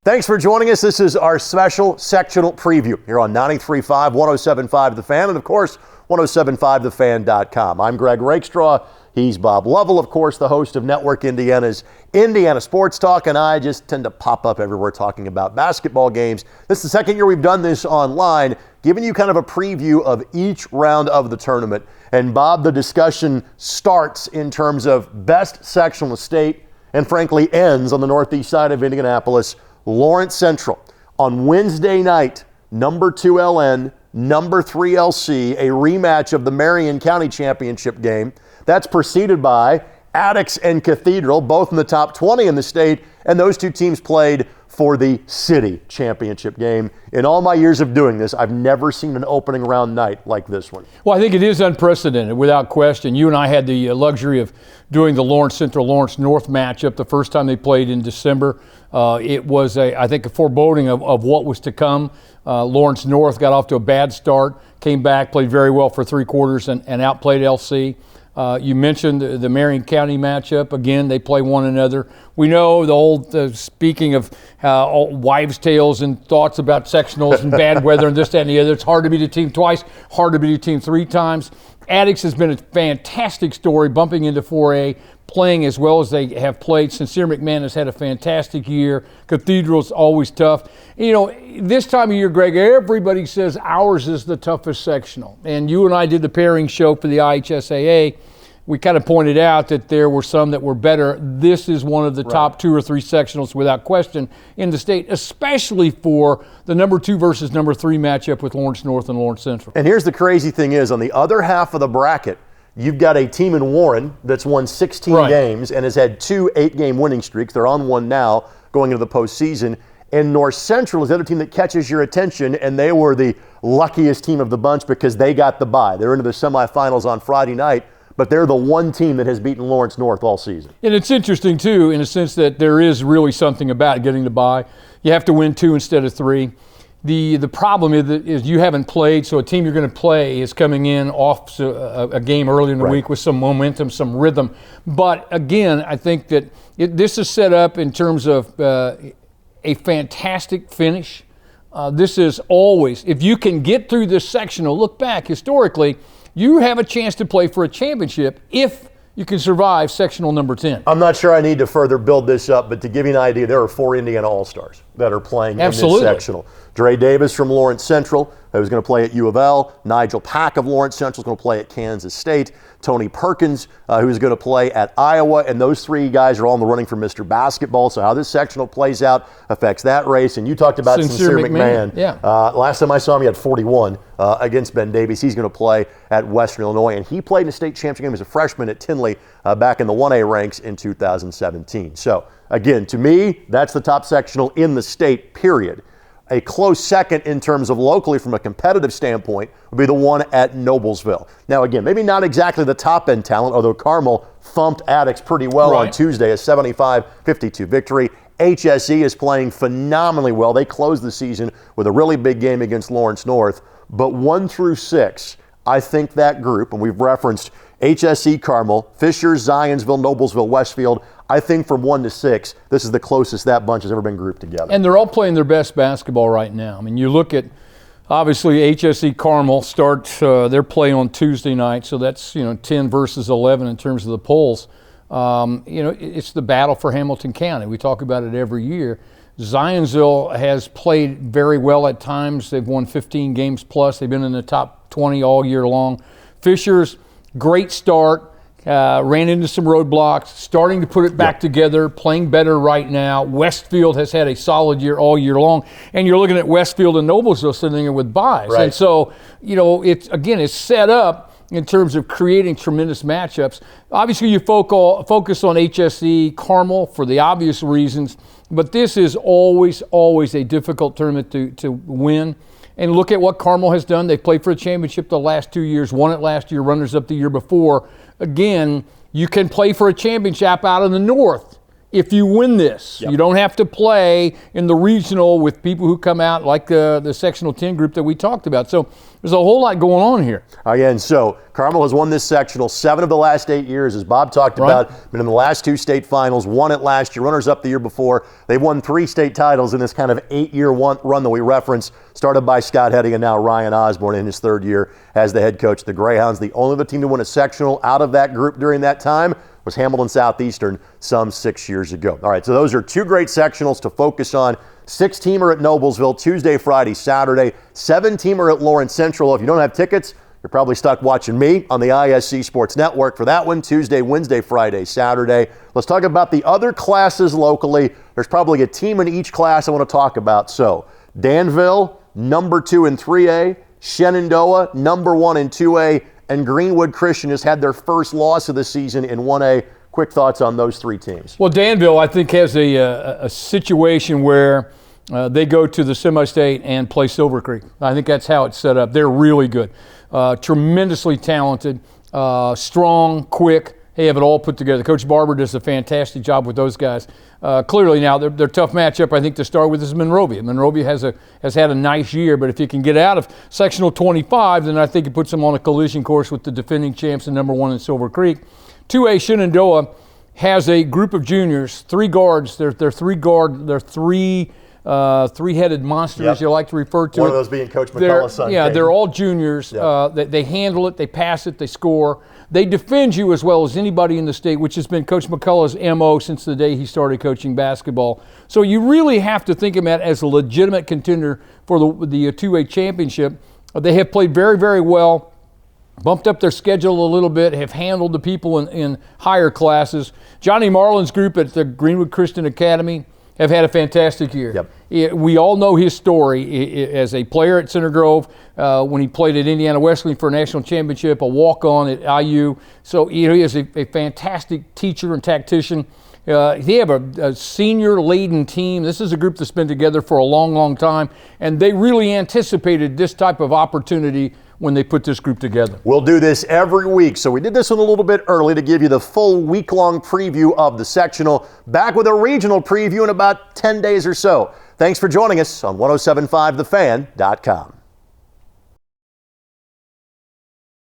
Thanks for joining us. This is our special sectional preview here on 93.5, 107.5 The Fan, and of course, 107.5thefan.com. I'm Greg Rakestraw. He's Bob Lovell, of course, the host of Network Indiana's Indiana Sports Talk, and I just tend to pop up everywhere talking about basketball games. This is the second year we've done this online, giving you kind of a preview of each round of the tournament. And Bob, the discussion starts in terms of best sectional in the state and frankly ends on the northeast side of Indianapolis. Lawrence Central on Wednesday night, number 2 LN, number 3 LC, a rematch of the Marion County Championship game. That's preceded by Attucks and Cathedral, both in the top 20 in the state, and those two teams played for the city championship game. In all my years of doing this, I've never seen an opening round night like this one. Well, I think it is unprecedented, without question. You and I had the luxury of doing the Lawrence Central-Lawrence North matchup the first time they played in December. It was, I think, a foreboding of what was to come. Lawrence North got off to a bad start, came back, played very well for 3 quarters, and outplayed LC. You mentioned the Marion County matchup. Again, they play one another. We know the old, speaking of wives' tales and thoughts about sectionals and bad weather and this, that, and the other. It's hard to beat a team twice, hard to beat a team 3 times. Attucks has been a fantastic story, bumping into 4A, playing as well as they have played. Sincere McMahon has had a fantastic year. Cathedral's always tough. You know, this time of year, Greg, everybody says ours is the toughest sectional. And you and I did the pairing show for the IHSAA. We kind of pointed out that there were some that were better. This is one of the top 2 or 3 sectionals without question in the state, especially for the number 2 versus number 3 matchup with Lawrence North and Lawrence Central. And here's the crazy thing is, on the other half of the bracket, you've got a team in Warren that's won 16 games and has had 2 8-game winning streaks. They're on one now going into the postseason. And North Central is the other team that catches your attention, and they were the luckiest team of the bunch because they got the bye. They're into the semifinals on Friday night, but they're the one team that has beaten Lawrence North all season. And it's interesting, too, in a sense that there is really something about getting the bye. You have to win 2 instead of 3. The problem is you haven't played, so a team you're going to play is coming in off a game early in the week with some momentum, some rhythm. But again, I think that this is set up in terms of a fantastic finish. This is always, if you can get through this sectional, look back historically, you have a chance to play for a championship if you can survive sectional number 10. I'm not sure I need to further build this up, but to give you an idea, there are 4 Indiana All-Stars that are playing in this sectional. Dre Davis from Lawrence Central, who's going to play at U of L. Nigel Pack of Lawrence Central is going to play at Kansas State. Tony Perkins, who's going to play at Iowa. And those 3 guys are all in the running for Mr. Basketball. So how this sectional plays out affects that race. And you talked about Sincere McMahon. Last time I saw him, he had 41 against Ben Davies. He's going to play at Western Illinois. And he played in a state championship game as a freshman at Tinley back in the 1A ranks in 2017. So, again, to me, that's the top sectional in the state, period. A close second in terms of locally from a competitive standpoint would be the one at Noblesville. Now, again, maybe not exactly the top-end talent, although Carmel thumped Attucks pretty well on Tuesday, a 75-52 victory. HSE is playing phenomenally well. They closed the season with a really big game against Lawrence North. But 1 through 6, I think that group, and we've referenced HSE Carmel, Fisher, Zionsville, Noblesville, Westfield, I think from 1 to 6, this is the closest that bunch has ever been grouped together. And they're all playing their best basketball right now. I mean, you look at, obviously, HSE Carmel starts their play on Tuesday night, so that's, 10 versus 11 in terms of the polls. It's the battle for Hamilton County. We talk about it every year. Zionsville has played very well at times. They've won 15 games plus. They've been in the top 20 all year long. Fisher's great start. Ran into some roadblocks, starting to put it back together, playing better right now. Westfield has had a solid year all year long, and you're looking at Westfield and Noblesville sitting there with buys. And so, it's set up in terms of creating tremendous matchups. Obviously, you focus on HSE Carmel for the obvious reasons, but this is always a difficult tournament to win. And look at what Carmel has done. They've played for a championship the last 2 years, won it last year, runners-up the year before. Again, you can play for a championship out in the north. if you win this. You don't have to play in the regional with people who come out like the Sectional 10 group that we talked about. So there's a whole lot going on here. Again, so Carmel has won this sectional 7 of the last 8 years, as Bob talked about. Been in the last 2 state finals, won it last year, runners-up the year before. They've won 3 state titles in this kind of 8-year run that we referenced, started by Scott Heading and now Ryan Osborne in his 3rd year as the head coach of the Greyhounds. The only other team to win a sectional out of that group during that time was Hamilton Southeastern some 6 years ago. All right, so those are 2 great sectionals to focus on. 6-teamer at Noblesville, Tuesday, Friday, Saturday. 7-teamer at Lawrence Central. If you don't have tickets, you're probably stuck watching me on the ISC Sports Network for that one. Tuesday, Wednesday, Friday, Saturday. Let's talk about the other classes locally. There's probably a team in each class I want to talk about. So Danville, number 2 in 3A. Shenandoah, number 1 in 2A. And Greenwood Christian has had their first loss of the season in 1A. Quick thoughts on those 3 teams. Well, Danville, I think, has a situation where they go to the semi-state and play Silver Creek. I think that's how it's set up. They're really good. Tremendously talented, strong, quick. They have it all put together. Coach Barber does a fantastic job with those guys. Clearly now, their tough matchup, I think, to start with is Monrovia. Monrovia has had a nice year, but if you can get out of Sectional 25, then I think it puts them on a collision course with the defending champs and number 1 in Silver Creek. 2A Shenandoah has a group of juniors, 3 guards. They're three-headed monsters, as you like to refer to. One of those being Coach McCullough's son. Yeah, they're all juniors. They handle it, they pass it, they score. They defend you as well as anybody in the state, which has been Coach McCullough's MO since the day he started coaching basketball. So you really have to think of that as a legitimate contender for the 2A championship. They have played very, very well, bumped up their schedule a little bit, have handled the people in higher classes. Johnny Marlin's group at the Greenwood Christian Academy have had a fantastic year. We all know his story as a player at Center Grove, when he played at Indiana Wesleyan for a national championship, a walk-on at IU. So he is a fantastic teacher and tactician. They have a senior-laden team. This is a group that's been together for a long, long time, and they really anticipated this type of opportunity when they put this group together. We'll do this every week, so we did this one a little bit early to give you the full week-long preview of the sectional. Back with a regional preview in about 10 days or so. Thanks for joining us on 1075thefan.com.